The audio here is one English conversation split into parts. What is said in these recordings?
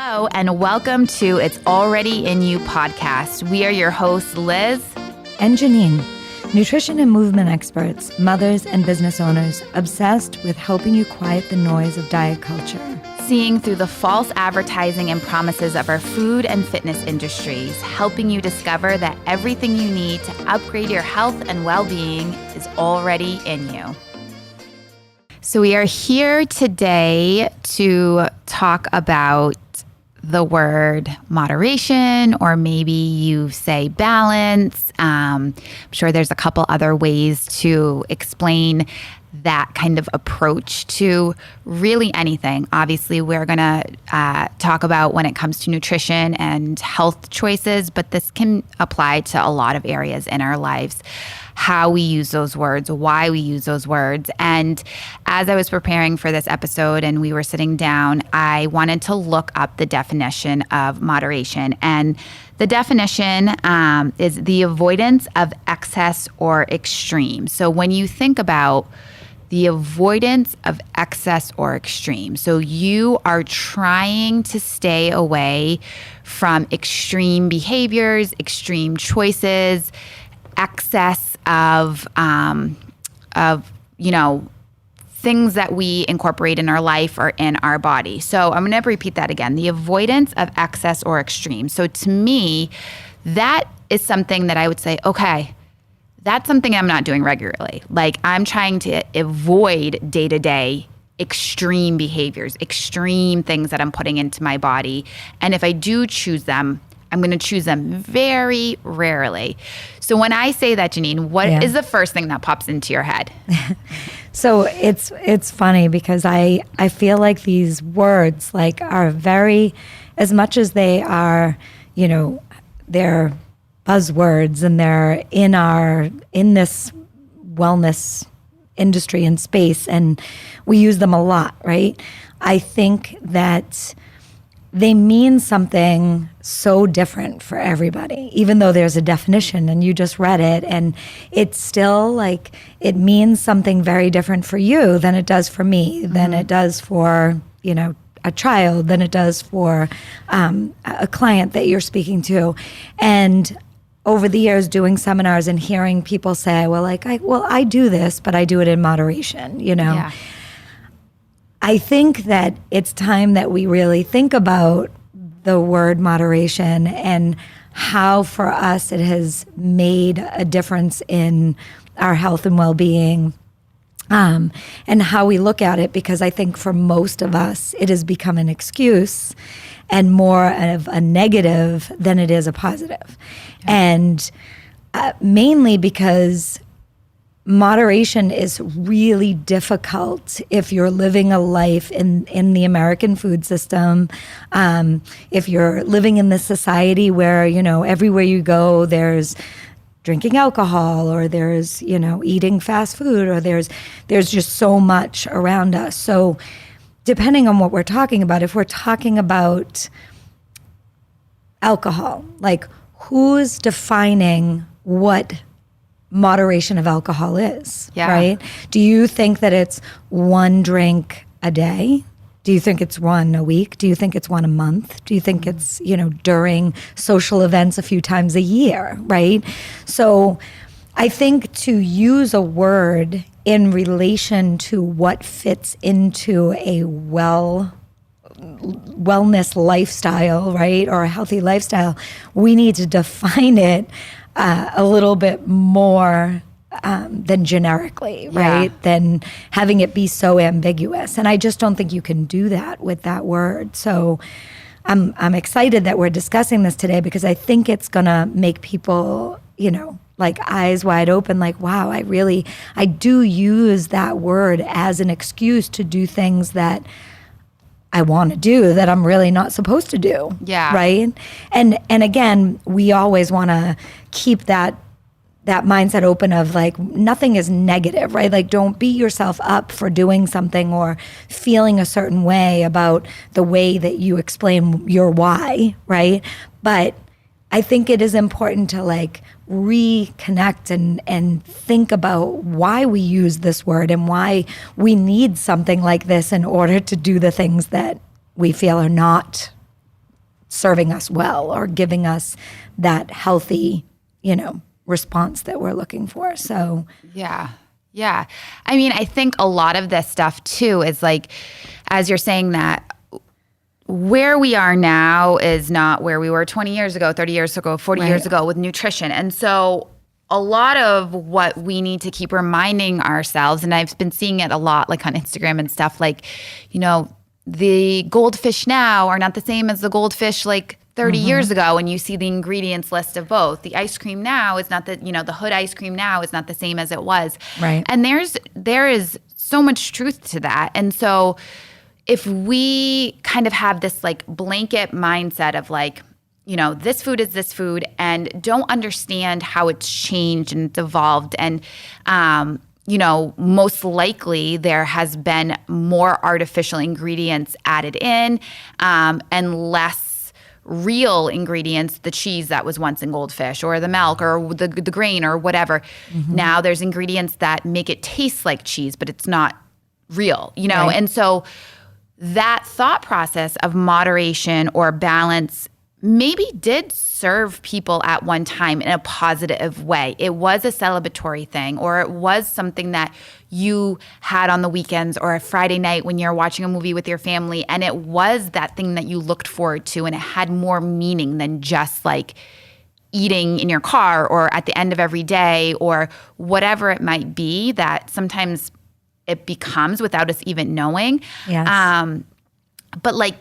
Hello, and welcome to It's Already In You podcast. We are your hosts, Liz and Janine, nutrition and movement experts, mothers and business owners, obsessed with helping you quiet the noise of diet culture. Seeing through the false advertising and promises of our food and fitness industries, helping you discover that everything you need to upgrade your health and well-being is already in you. So we are here today to talk about the word moderation, or maybe you say balance. I'm sure there's a couple other ways to explain that kind of approach to really anything. Obviously, we're going to talk about when it comes to nutrition and health choices, but this can apply to a lot of areas in our lives. How we use those words, why we use those words. And as I was preparing for this episode and we were sitting down, I wanted to look up the definition of moderation. And the definition is the avoidance of excess or extreme. So when you think about the avoidance of excess or extreme, so you are trying to stay away from extreme behaviors, extreme choices, excess of things that we incorporate in our life or in our body. So I'm going to repeat that again. The avoidance of excess or extreme. So to me, that is something that I would say, okay, that's something I'm not doing regularly. Like, I'm trying to avoid day-to-day extreme behaviors, extreme things that I'm putting into my body. And if I do choose them, I'm going to choose them very rarely. So when I say that, Janine, what is the first thing that pops into your head? So it's funny because I feel like these words are very, as much as they are, they're buzzwords and they're in this wellness industry and space, and we use them a lot, right? I think that they mean something so different for everybody, even though there's a definition and you just read it, and it's still it means something very different for you than it does for me, than it does for, a child, than it does for a client that you're speaking to. And over the years doing seminars and hearing people say, I do this, but I do it in moderation, Yeah. I think that it's time that we really think about the word moderation and how for us it has made a difference in our health and well-being, and how we look at it, because I think for most of us it has become an excuse and more of a negative than it is a positive. Yeah. And mainly because moderation is really difficult if you're living a life in the American food system. If you're living in this society where, everywhere you go, there's drinking alcohol, or there's, eating fast food, or there's just so much around us. So depending on what we're talking about, if we're talking about alcohol, who's defining what moderation of alcohol is, right? Do you think that it's one drink a day? Do you think it's one a week? Do you think it's one a month? Do you think it's, during social events a few times a year, right? So I think to use a word in relation to what fits into a wellness lifestyle, right, or a healthy lifestyle, we need to define it a little bit more than generically, right? Than having it be so ambiguous. And I just don't think you can do that with that word. So I'm excited that we're discussing this today, because I think it's gonna make people, eyes wide open, wow, I do use that word as an excuse to do things that I want to do that I'm really not supposed to do. Yeah. Right. And again, we always want to keep that mindset open of nothing is negative, right? Don't beat yourself up for doing something or feeling a certain way about the way that you explain your why, right? But I think it is important to reconnect and think about why we use this word and why we need something like this in order to do the things that we feel are not serving us well or giving us that healthy, response that we're looking for. So yeah. Yeah. I mean, I think a lot of this stuff too is like, as you're saying that, where we are now is not where we were 20 years ago, 30 years ago, 40 years ago with nutrition. And so a lot of what we need to keep reminding ourselves, and I've been seeing it a lot like on Instagram and stuff, like, the goldfish now are not the same as the goldfish like 30 years ago, and you see the ingredients list of both. The ice cream now is not the Hood ice cream now is not the same as it was. Right. And there is so much truth to that. And so if we kind of have this like blanket mindset of like, this food is this food, and don't understand how it's changed and it's evolved, and most likely there has been more artificial ingredients added in, and less real ingredients, the cheese that was once in goldfish or the milk or the grain or whatever. Now there's ingredients that make it taste like cheese, but it's not real, Right. And so that thought process of moderation or balance maybe did serve people at one time in a positive way. It was a celebratory thing, or it was something that you had on the weekends or a Friday night when you're watching a movie with your family, and it was that thing that you looked forward to, and it had more meaning than just like eating in your car or at the end of every day or whatever it might be that sometimes it becomes without us even knowing. Yes. But like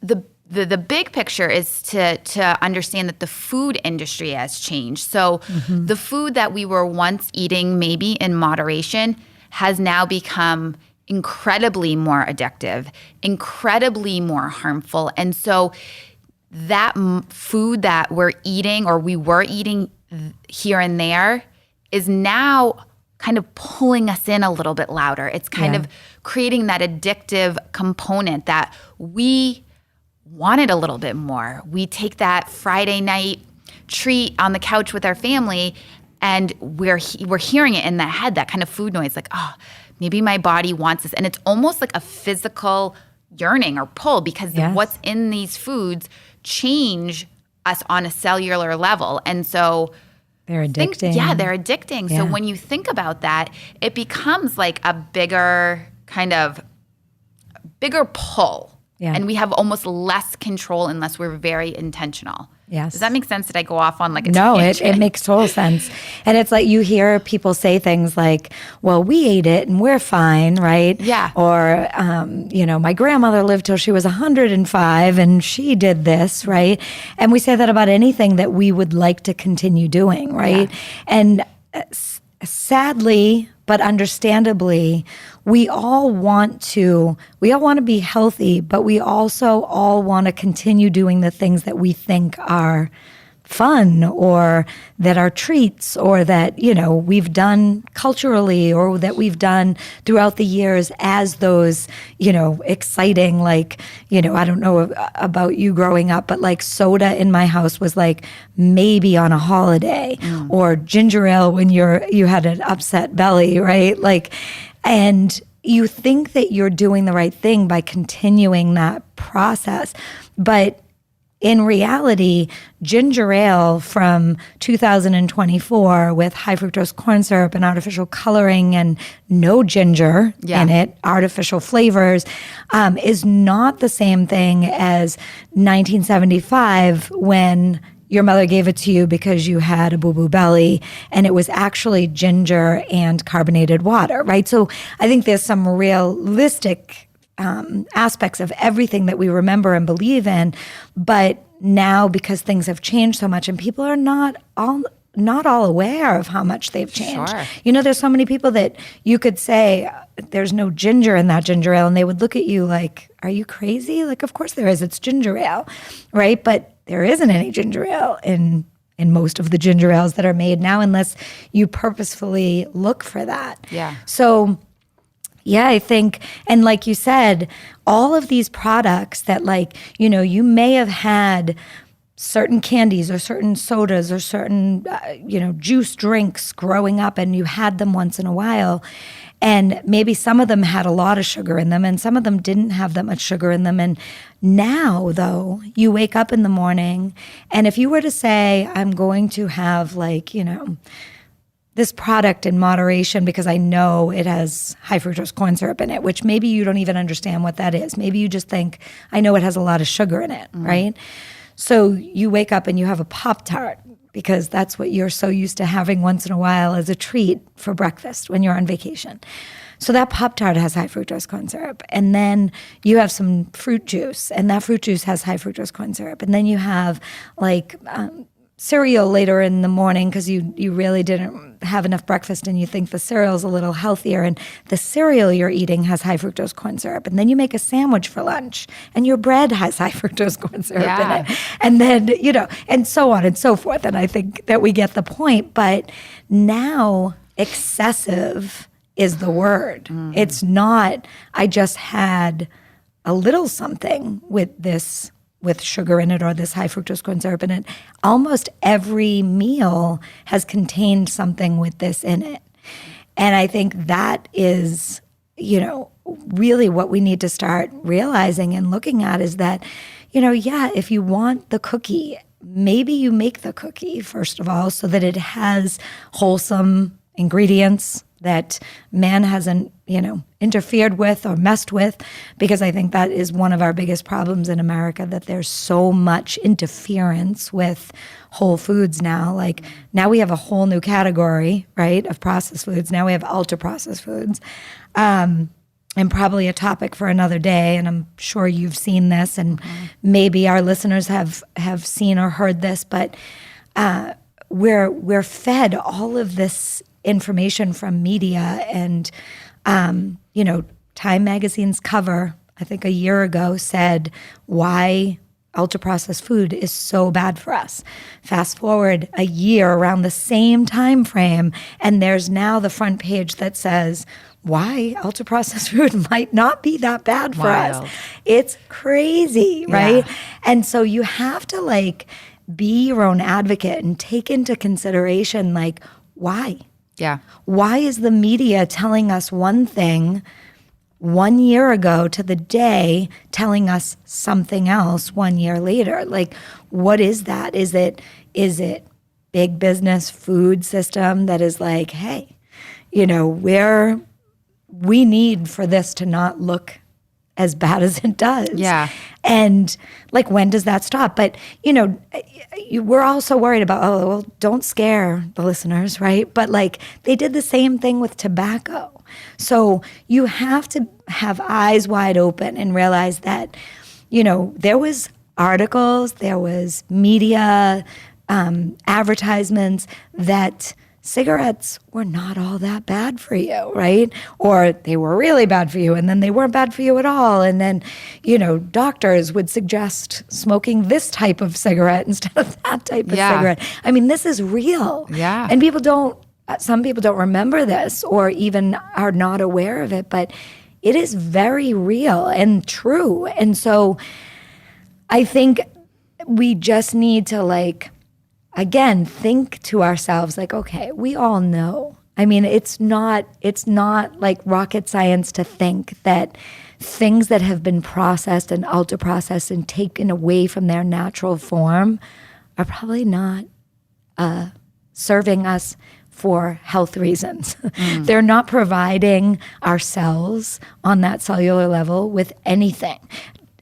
the big picture is to understand that the food industry has changed. So the food that we were once eating maybe in moderation has now become incredibly more addictive, incredibly more harmful. And so that food that we're eating or we were eating here and there is now kind of pulling us in a little bit louder. It's kind of creating that addictive component that we wanted a little bit more. We take that Friday night treat on the couch with our family, and we're hearing it in the head, that kind of food noise, like, oh, maybe my body wants this. And it's almost like a physical yearning or pull, because what's in these foods change us on a cellular level. And so they're addicting. they're addicting. So when you think about that, it becomes like a bigger pull. Yeah. And we have almost less control unless we're very intentional. Yes. Does that make sense? Did I go off on like a No, tangent? it makes total sense. And it's like you hear people say things like, well, we ate it and we're fine, right? Yeah. Or, my grandmother lived till she was 105 and she did this, right? And we say that about anything that we would like to continue doing, right? Yeah. And sadly, but understandably, we all want to be healthy, but we also all want to continue doing the things that we think are fun or that are treats or that, we've done culturally or that we've done throughout the years as those, exciting, like, I don't know about you growing up, but like soda in my house was like maybe on a holiday or ginger ale when you had an upset belly, right? Like, and you think that you're doing the right thing by continuing that process, but in reality, ginger ale from 2024 with high fructose corn syrup and artificial coloring and no ginger in it, artificial flavors, is not the same thing as 1975 when your mother gave it to you because you had a boo-boo belly, and it was actually ginger and carbonated water, right? So I think there's some realistic aspects of everything that we remember and believe in, but now because things have changed so much and people are not all aware of how much they've changed. Sure. There's so many people that you could say there's no ginger in that ginger ale, and they would look at you like, are you crazy? Like, of course there is. It's ginger ale, right? But there isn't any ginger ale in most of the ginger ales that are made now unless you purposefully look for that. Yeah. So yeah, I think, and like you said, all of these products that you may have had certain candies or certain sodas or certain, juice drinks growing up, and you had them once in a while. And maybe some of them had a lot of sugar in them and some of them didn't have that much sugar in them. And now, though, you wake up in the morning and if you were to say, I'm going to have this product in moderation because I know it has high fructose corn syrup in it, which maybe you don't even understand what that is. Maybe you just think, I know it has a lot of sugar in it, right? So you wake up and you have a Pop-Tart because that's what you're so used to having once in a while as a treat for breakfast when you're on vacation. So that Pop-Tart has high fructose corn syrup. And then you have some fruit juice, and that fruit juice has high fructose corn syrup. And then you have cereal later in the morning because you really didn't have enough breakfast and you think the cereal's a little healthier, and the cereal you're eating has high fructose corn syrup. And then you make a sandwich for lunch and your bread has high fructose corn syrup in it. And then, and so on and so forth. And I think that we get the point. But now excessive is the word. It's not, I just had a little something with sugar in it or this high fructose corn syrup in it. Almost every meal has contained something with this in it. And I think that is, really what we need to start realizing and looking at is that, if you want the cookie, maybe you make the cookie, first of all, so that it has wholesome ingredients that man hasn't, interfered with or messed with, because I think that is one of our biggest problems in America, that there's so much interference with whole foods now. Like now we have a whole new category, right, of processed foods. Now we have ultra-processed foods. And probably a topic for another day, and I'm sure you've seen this, and maybe our listeners have seen or heard this, but we're fed all of this information from media. And Time Magazine's cover, I think a year ago, said why ultra-processed food is so bad for us. Fast forward a year around the same time frame, and there's now the front page that says why ultra-processed food might not be that bad for us. It's crazy, right? Yeah. And so you have to be your own advocate and take into consideration why? Yeah. Why is the media telling us one thing 1 year ago to the day, telling us something else 1 year later? What is that? Is it big business food system that is hey, we need for this to not look as bad as it does. Yeah. And when does that stop? But, we're also worried about, don't scare the listeners, right? But they did the same thing with tobacco. So you have to have eyes wide open and realize that, there was articles, there was media, advertisements that cigarettes were not all that bad for you, right? Or they were really bad for you, and then they weren't bad for you at all. And then, doctors would suggest smoking this type of cigarette instead of that type of cigarette. I mean, this is real. Yeah. And some people don't remember this or even are not aware of it, but it is very real and true. And so I think we just need to again, think to ourselves, okay, we all know. I mean, it's not like rocket science to think that things that have been processed and ultra-processed and taken away from their natural form are probably not serving us for health reasons. They're not providing our cells on that cellular level with anything.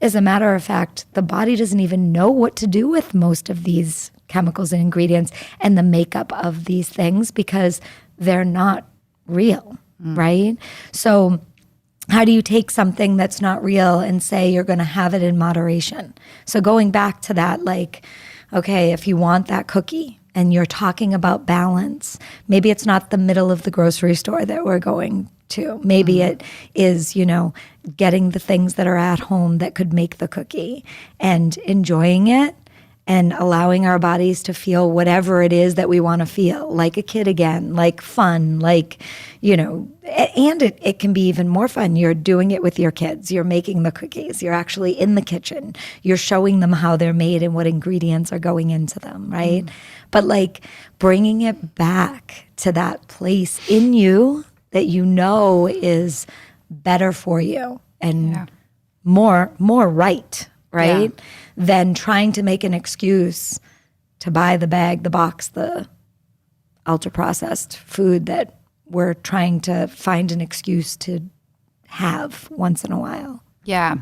As a matter of fact, the body doesn't even know what to do with most of these chemicals and ingredients and the makeup of these things because they're not real, right? So how do you take something that's not real and say you're going to have it in moderation? So going back to that, okay, if you want that cookie and you're talking about balance, maybe it's not the middle of the grocery store that we're going to. Maybe it is, getting the things that are at home that could make the cookie and enjoying it and allowing our bodies to feel whatever it is that we want to feel, like a kid again, like fun, and it can be even more fun. You're doing it with your kids. You're making the cookies. You're actually in the kitchen. You're showing them how they're made and what ingredients are going into them, right? But bringing it back to that place in you that you know is better for you and more right, than trying to make an excuse to buy the bag, the box, the ultra-processed food that we're trying to find an excuse to have once in a while. Yeah.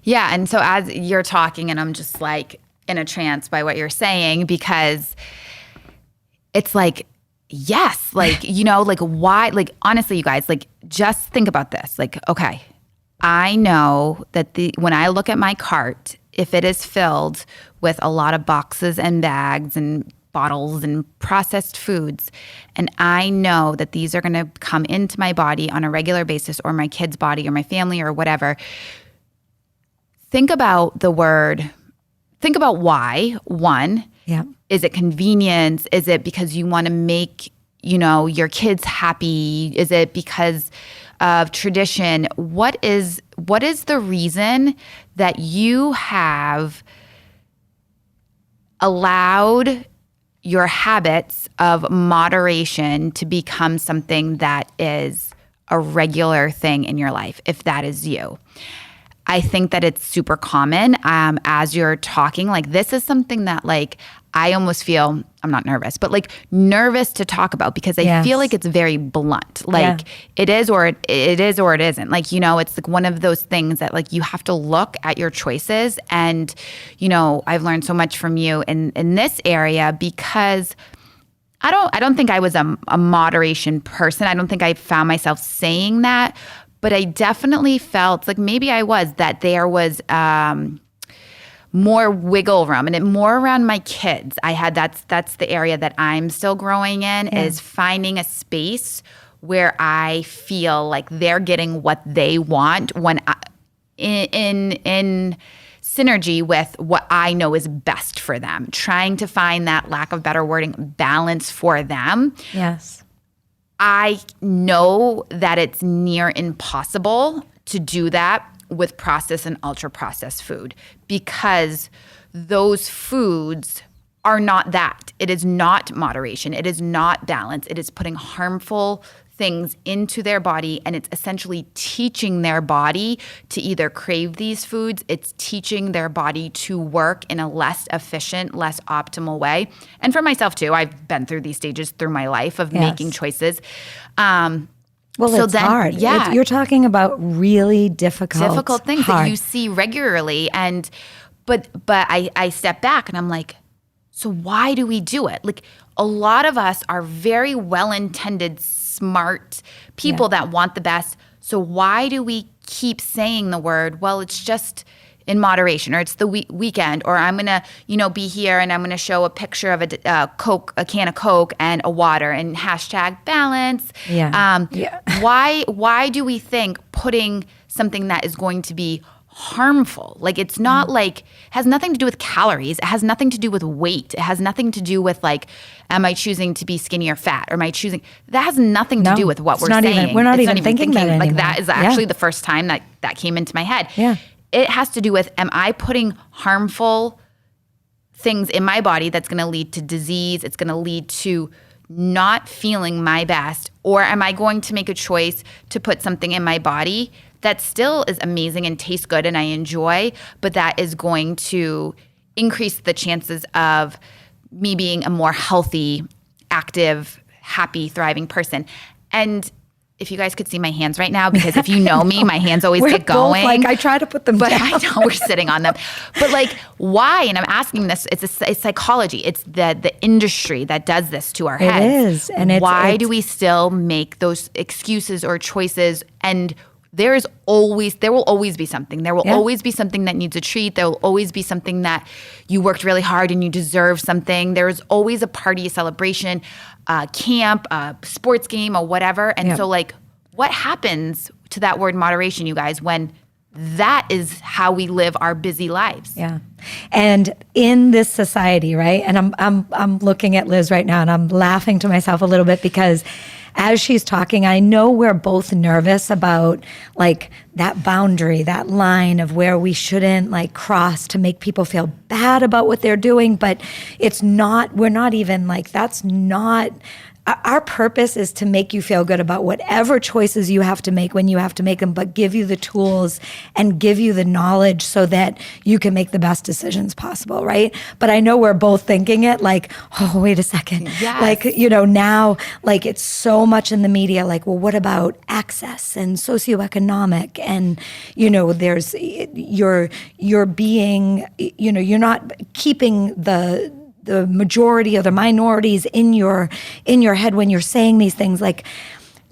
Yeah. And so as you're talking, and I'm just like in a trance by what you're saying, because it's like, yes, like, you know, like why, like, honestly, you guys, like, just think about this. Like, okay, I know that when I look at my cart, if it is filled with a lot of boxes and bags and bottles and processed foods, and I know that these are going to come into my body on a regular basis, or my kid's body or my family or whatever, think about why. One, is it convenience? Is it because you want to make, you know, your kids happy? Is it because of tradition? What is the reason that you have allowed your habits of moderation to become something that is a regular thing in your life, if that is you? I think that it's super common as you're talking. Like, this is something that, like, I almost feel, I'm not nervous, but like nervous to talk about, because I feel like it's very blunt. Like it is or it isn't. Like, you know, it's like one of those things that, like, you have to look at your choices. And, you know, I've learned so much from you in this area, because I don't think I was a moderation person. I don't think I found myself saying that, but I definitely felt like maybe I was, that there was more wiggle room, and it more around my kids. I had that's the area that I'm still growing in, is finding a space where I feel like they're getting what they want in synergy with what I know is best for them. Trying to find that, lack of better wording, balance for them. Yes. I know that it's near impossible to do that with processed and ultra-processed food, because those foods are not that. It is not moderation. It is not balance. It is putting harmful things into their body, and it's essentially teaching their body to either crave these foods. It's teaching their body to work in a less efficient, less optimal way. And for myself too, I've been through these stages through my life of making choices. Well, so it's hard. Yeah. You're talking about really difficult things that you see regularly. And but I step back and I'm like, so why do we do it? Like, a lot of us are very well-intended, smart people that want the best. So why do we keep saying the word, well, it's just in moderation, or it's the weekend, or I'm going to, you know, be here and I'm going to show a picture of a can of Coke and a water, and hashtag balance. Why do we think putting something that is going to be harmful, like, it's not like, has nothing to do with calories. It has nothing to do with weight. It has nothing to do with, like, am I choosing to be skinny or fat? Or am I choosing, that has nothing to do with what we're saying. We're not even thinking that anymore. Like, that is actually the first time that came into my head. Yeah. It has to do with, am I putting harmful things in my body that's going to lead to disease? It's going to lead to not feeling my best. Or am I going to make a choice to put something in my body that still is amazing and tastes good and I enjoy, but that is going to increase the chances of me being a more healthy, active, happy, thriving person? And if you guys could see my hands right now, because if you know me, my hands always get going. Like, I try to put them down. I know we're sitting on them. But, like, why? And I'm asking this, it's psychology. It's the industry that does this to our heads. It is. And why do we still make those excuses or choices? And there will always be something. There will always be something that needs a treat. There will always be something that you worked really hard and you deserve something. There is always a party, a celebration, a camp, a sports game, or whatever. And so, like, what happens to that word moderation, you guys, when that is how we live our busy lives? Yeah. And in this society, right? And I'm looking at Liz right now, and I'm laughing to myself a little bit, because as she's talking, I know we're both nervous about, like, that boundary, that line of where we shouldn't, like, cross to make people feel bad about what they're doing. But it's not, we're not even, like, that's not our purpose is to make you feel good about whatever choices you have to make when you have to make them, but give you the tools and give you the knowledge so that you can make the best decisions possible, right? But I know we're both thinking it like, oh, wait a second. Yes. Like, now, like it's so much in the media, like, well, what about access and socioeconomic? And, there's, you're being, you're not keeping the majority or the minorities in your head when you're saying these things. Like,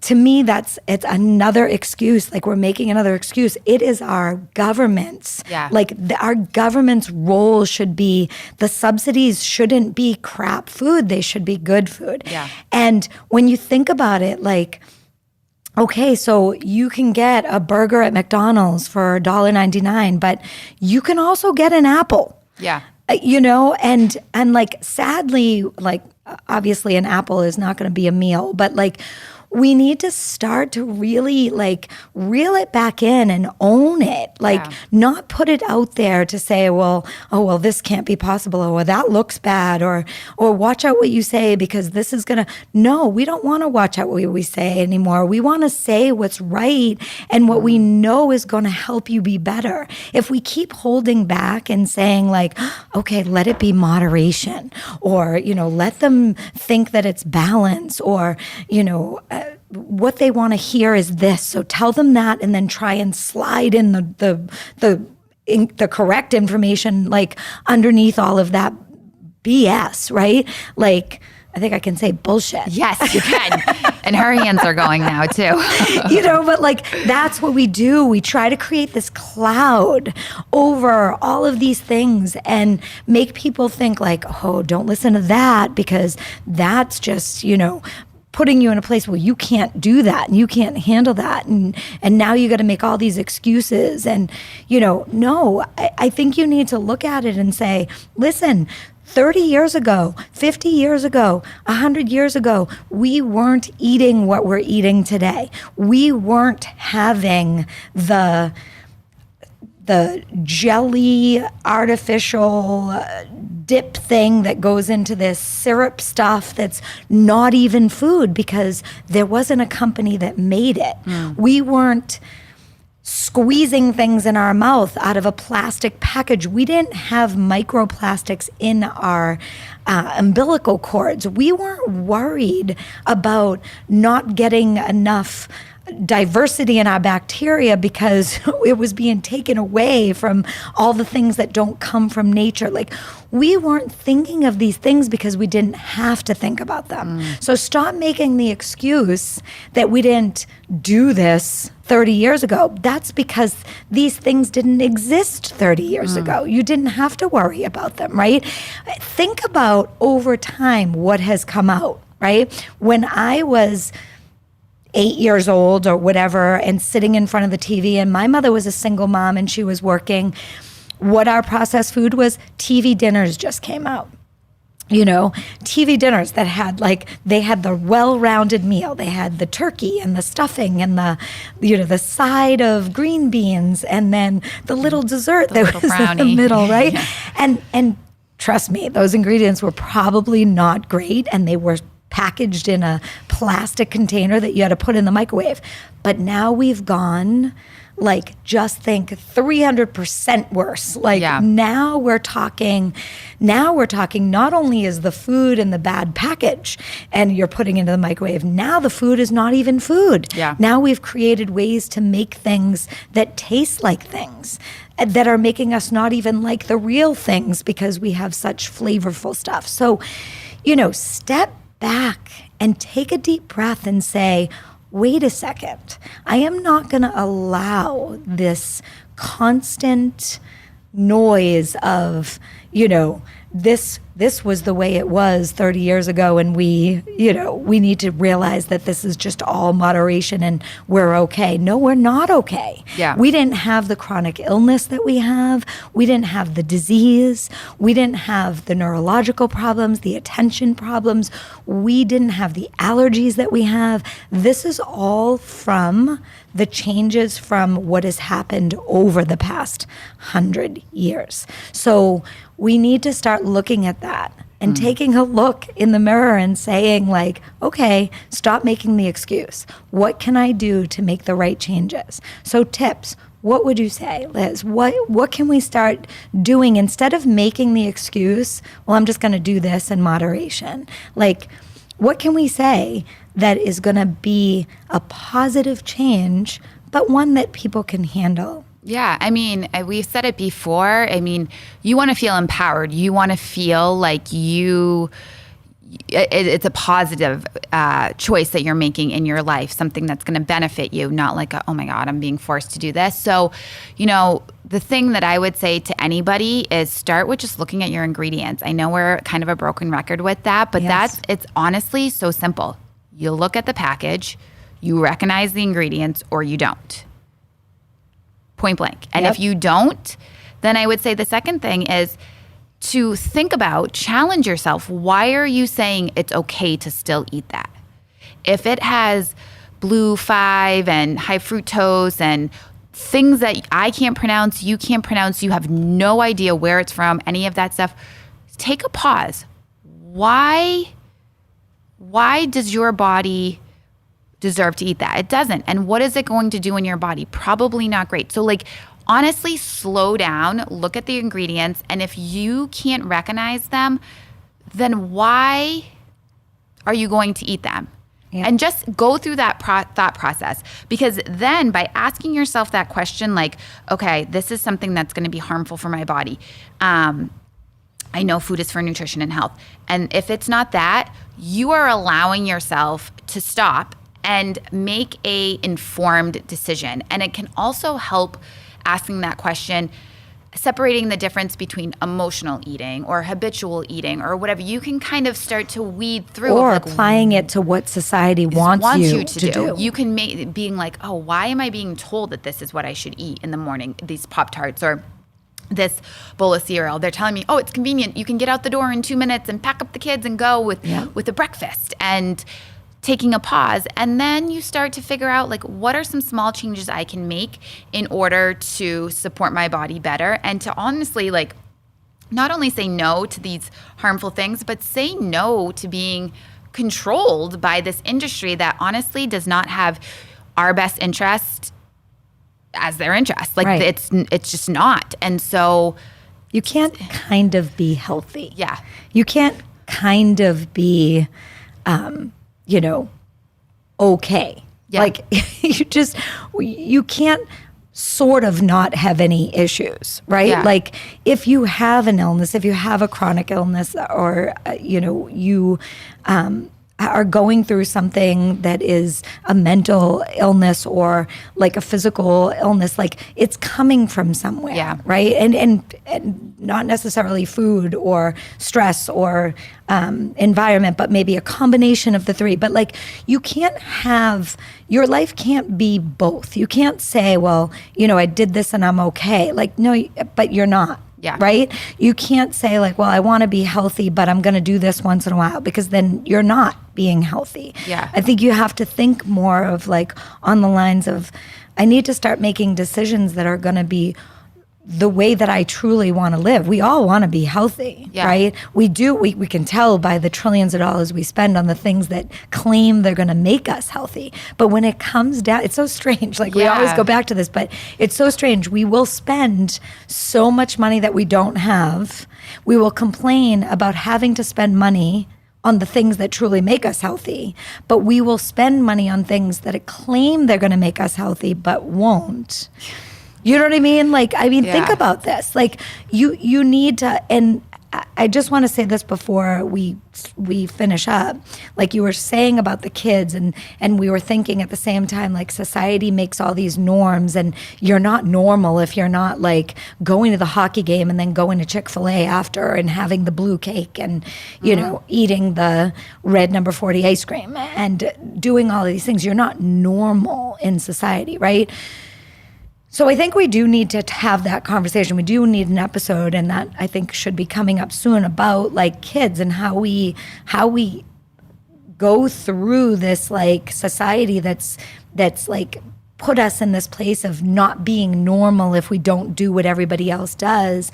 to me, it's another excuse. Like, we're making another excuse. It is our government's. Yeah. Like, our government's role should be, the subsidies shouldn't be crap food. They should be good food. Yeah. And when you think about it, like, okay, so you can get a burger at McDonald's for $1.99, but you can also get an apple. Yeah. And like, sadly, like, obviously an apple is not going to be a meal, but like, we need to start to really like reel it back in and own it. Like, not put it out there to say, well, this can't be possible, or that looks bad, or watch out what you say because this is going to, no, we don't want to watch out what we say anymore. We want to say what's right and what we know is going to help you be better. If we keep holding back and saying like, okay, let it be moderation, or, let them think that it's balance, or, what they want to hear is this. So tell them that, and then try and slide in the correct information, like underneath all of that BS, right? Like, I think I can say bullshit. Yes, you can. And her hands are going now too. But like, that's what we do. We try to create this cloud over all of these things and make people think like, oh, don't listen to that because that's just, putting you in a place where you can't do that and you can't handle that. And now you got to make all these excuses. And, no, I think you need to look at it and say, listen, 30 years ago, 50 years ago, 100 years ago, we weren't eating what we're eating today. We weren't having the jelly artificial dip thing that goes into this syrup stuff that's not even food because there wasn't a company that made it. We weren't squeezing things in our mouth out of a plastic package. We didn't have microplastics in our umbilical cords. We weren't worried about not getting enough diversity in our bacteria because it was being taken away from all the things that don't come from nature. Like, we weren't thinking of these things because we didn't have to think about them. So stop making the excuse that we didn't do this 30 years ago. That's because these things didn't exist 30 years ago. You didn't have to worry about them, right? Think about over time what has come out, right? When I was 8 years old or whatever and sitting in front of the TV, and my mother was a single mom and she was working, what our processed food was, TV dinners just came out. TV dinners that had they had the well-rounded meal. They had the turkey and the stuffing and the side of green beans and then the little dessert that was brownie in the middle, right? Yeah. And trust me, those ingredients were probably not great and they were packaged in a plastic container that you had to put in the microwave. But now we've gone, just think 300% worse. Now we're talking not only is the food in the bad package and you're putting into the microwave, now the food is not even food. Yeah. Now we've created ways to make things that taste like things that are making us not even like the real things because we have such flavorful stuff. So, step back and take a deep breath and say, wait a second, I am not going to allow this constant noise of, this was the way it was 30 years ago, and we need to realize that this is just all moderation and we're okay. No, we're not okay. Yeah. We didn't have the chronic illness that we have. We didn't have the disease. We didn't have the neurological problems, the attention problems. We didn't have the allergies that we have. This is all from the changes from what has happened over the past 100 years. So we need to start looking at that and taking a look in the mirror and saying like, okay, stop making the excuse. What can I do to make the right changes? So tips, what would you say, Liz? What can we start doing instead of making the excuse, well, I'm just going to do this in moderation? Like, what can we say that is going to be a positive change, but one that people can handle? Yeah, I mean, we've said it before. I mean, you want to feel empowered. You want to feel like it's a positive choice that you're making in your life, something that's going to benefit you, not like, oh my God, I'm being forced to do this. So, the thing that I would say to anybody is start with just looking at your ingredients. I know we're kind of a broken record with that, but it's honestly so simple. You look at the package, you recognize the ingredients, or you don't. Point blank. And if you don't, then I would say the second thing is to think about, challenge yourself. Why are you saying it's okay to still eat that? If it has blue 5 and high fructose and things that I can't pronounce, you can't pronounce, you have no idea where it's from, any of that stuff, take a pause. Why does your body deserve to eat that? It doesn't. And what is it going to do in your body? Probably not great. So honestly, slow down, look at the ingredients, and if you can't recognize them, then why are you going to eat them? Yeah. And just go through that thought process, because then by asking yourself that question, like, okay, this is something that's going to be harmful for my body. I know food is for nutrition and health. And if it's not that, you are allowing yourself to stop and make a informed decision. And it can also help asking that question, separating the difference between emotional eating or habitual eating or whatever. You can kind of start to weed through. Or applying it to what society wants you to do. You can being like, oh, why am I being told that this is what I should eat in the morning, these Pop-Tarts or this bowl of cereal? They're telling me, oh, it's convenient. You can get out the door in 2 minutes and pack up the kids and go with the breakfast. And taking a pause, and then you start to figure out like, what are some small changes I can make in order to support my body better, and to honestly like not only say no to these harmful things, but say no to being controlled by this industry that honestly does not have our best interest as their interest. Like it's just not. And so you can't kind of be healthy. Yeah. You can't kind of be okay. Yeah. Like you can't sort of not have any issues, right? Yeah. Like if you have an illness, if you have a chronic illness, or, you are going through something that is a mental illness or like a physical illness, like it's coming from somewhere, right? And not necessarily food or stress or environment, but maybe a combination of the three. But like your life can't be both. You can't say, well, I did this and I'm okay. Like, no, but you're not. Yeah. Right? You can't say like, well, I want to be healthy, but I'm going to do this once in a while, because then you're not being healthy. Yeah. I think you have to think more of like on the lines of, I need to start making decisions that are going to be the way that I truly want to live. We all want to be healthy, right? We do. We can tell by the trillions of dollars we spend on the things that claim they're going to make us healthy. But when it comes down, it's so strange. Like we always go back to this, but it's so strange. We will spend so much money that we don't have. We will complain about having to spend money on the things that truly make us healthy, but we will spend money on things that claim they're going to make us healthy, but won't. You know what I mean? Like, think about this. Like, you need to, and I just want to say this before we finish up. Like you were saying about the kids, and we were thinking at the same time, like society makes all these norms, and you're not normal if you're not like going to the hockey game and then going to Chick-fil-A after and having the blue cake and, eating the red number 40 ice cream and doing all of these things. You're not normal in society, right? So I think we do need to have that conversation. We do need an episode, and that I think should be coming up soon, about like kids and how we go through this like society that's like put us in this place of not being normal if we don't do what everybody else does.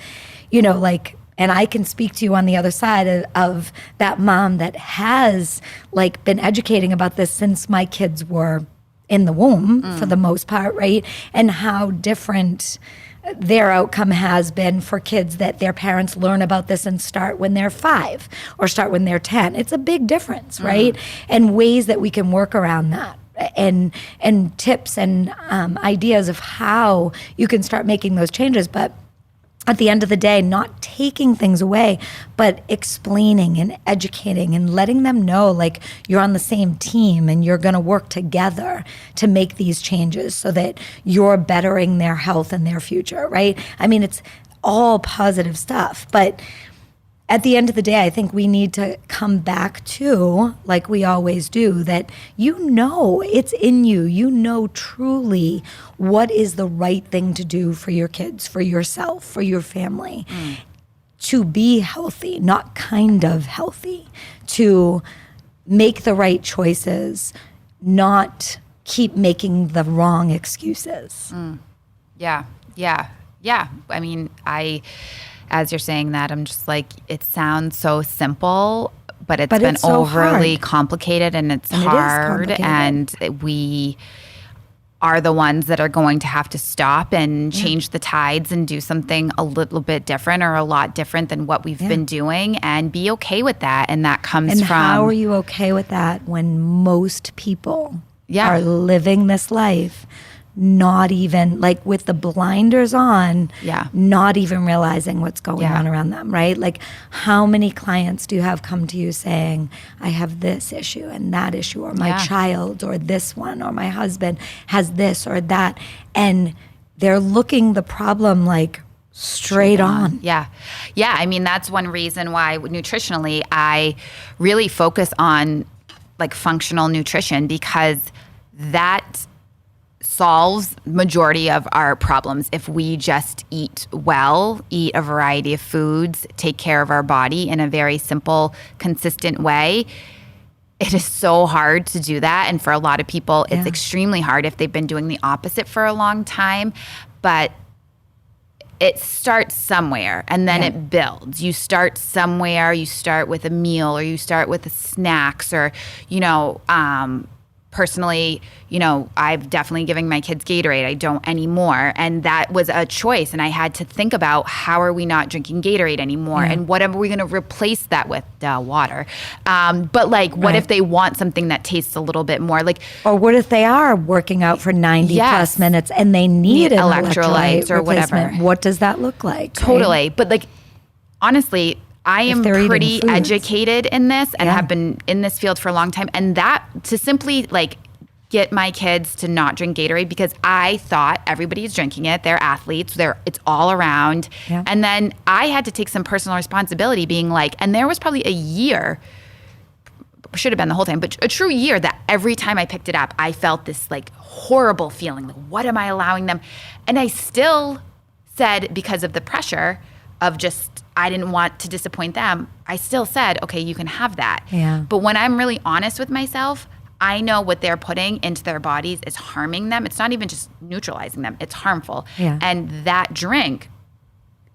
Like And I can speak to you on the other side of that mom that has like been educating about this since my kids were in the womb for the most part, right? And how different their outcome has been for kids that their parents learn about this and start when they're 5 or start when they're 10. It's a big difference, right? And ways that we can work around that. And tips and ideas of how you can start making those changes. But at the end of the day, not taking things away, but explaining and educating and letting them know like you're on the same team and you're going to work together to make these changes so that you're bettering their health and their future, right? I mean, it's all positive stuff, but at the end of the day, I think we need to come back to, like we always do, that it's in you. You know truly what is the right thing to do for your kids, for yourself, for your family, to be healthy, not kind of healthy, to make the right choices, not keep making the wrong excuses. Yeah. I mean, as you're saying that, I'm just like, it sounds so simple, but it's been so overly hard. complicated and it's hard. It is And we are the ones that are going to have to stop and change the tides and do something a little bit different or a lot different than what we've been doing and be okay with that. And that comes from... how are you okay with that when most people are living this life not even, like with the blinders on, not even realizing what's going on around them, right? Like how many clients do you have come to you saying, I have this issue and that issue, or my child, or this one, or my husband has this or that. And they're looking the problem like straight on. Yeah. I mean, that's one reason why nutritionally, I really focus on like functional nutrition, because that solves majority of our problems if we just eat well, eat a variety of foods, take care of our body in a very simple, consistent way. It is so hard to do that. And for a lot of people, it's extremely hard if they've been doing the opposite for a long time. But it starts somewhere and then it builds. You start somewhere, you start with a meal or you start with snacks or, personally, I've definitely given my kids Gatorade. I don't anymore. And that was a choice. And I had to think about how are we not drinking Gatorade anymore? And what are we going to replace that with? Water. But like, what if they want something that tastes a little bit more like... Or what if they are working out for 90 plus minutes and they need an electrolyte or whatever? What does that look like? Totally. Right? But like, honestly... I am pretty educated in this and have been in this field for a long time. And that to simply like get my kids to not drink Gatorade, because I thought everybody's drinking it. They're athletes. It's all around. Yeah. And then I had to take some personal responsibility being like, and there was probably a year, should have been the whole time, but a true year that every time I picked it up, I felt this like horrible feeling. Like, what am I allowing them? And I still said, because of the pressure of just, I didn't want to disappoint them, I still said, okay, you can have that. Yeah. But when I'm really honest with myself, I know what they're putting into their bodies is harming them. It's not even just neutralizing them. It's harmful. Yeah. And that drink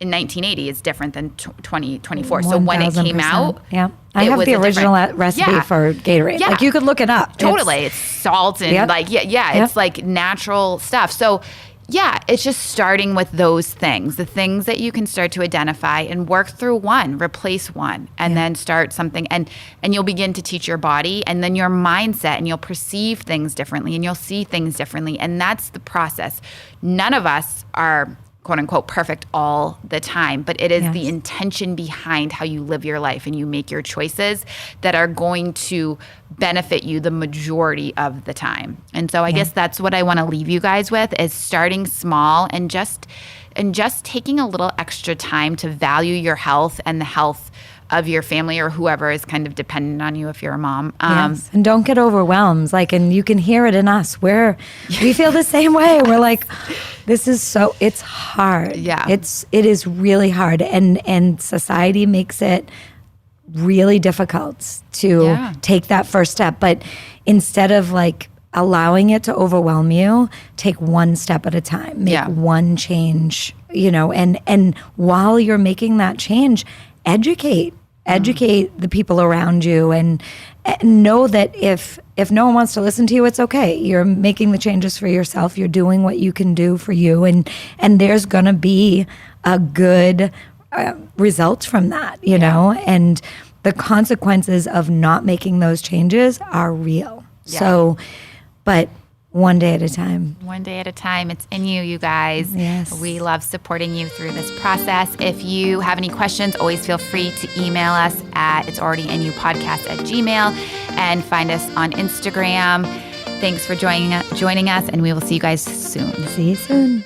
in 1980 is different than 2024. So when it came out, I have the original recipe for Gatorade. Like you could look it up. Totally. It's salt and it's like natural stuff. So it's just starting with those things, the things that you can start to identify and work through one, replace one, and then start something. And you'll begin to teach your body and then your mindset, and you'll perceive things differently and you'll see things differently. And that's the process. None of us are quote unquote perfect all the time, but it is the intention behind how you live your life and you make your choices that are going to benefit you the majority of the time. And so I guess that's what I want to leave you guys with, is starting small and just taking a little extra time to value your health and the health of your family or whoever is kind of dependent on you if you're a mom. And don't get overwhelmed. Like, and you can hear it in us. We feel the same way. We're like, it's hard. Yeah. It is really hard. And society makes it really difficult to take that first step. But instead of like allowing it to overwhelm you, take one step at a time, make one change, and while you're making that change, educate the people around you, and know that if no one wants to listen to you, it's okay. You're making the changes for yourself. You're doing what you can do for you, and there's gonna be a good result from that, you know, and the consequences of not making those changes are real. So, but one day at a time. One day at a time. It's in you, you guys. Yes. We love supporting you through this process. If you have any questions, always feel free to email us at it'salreadyinyoupodcast@gmail.com and find us on Instagram. Thanks for joining us, and we will see you guys soon. See you soon.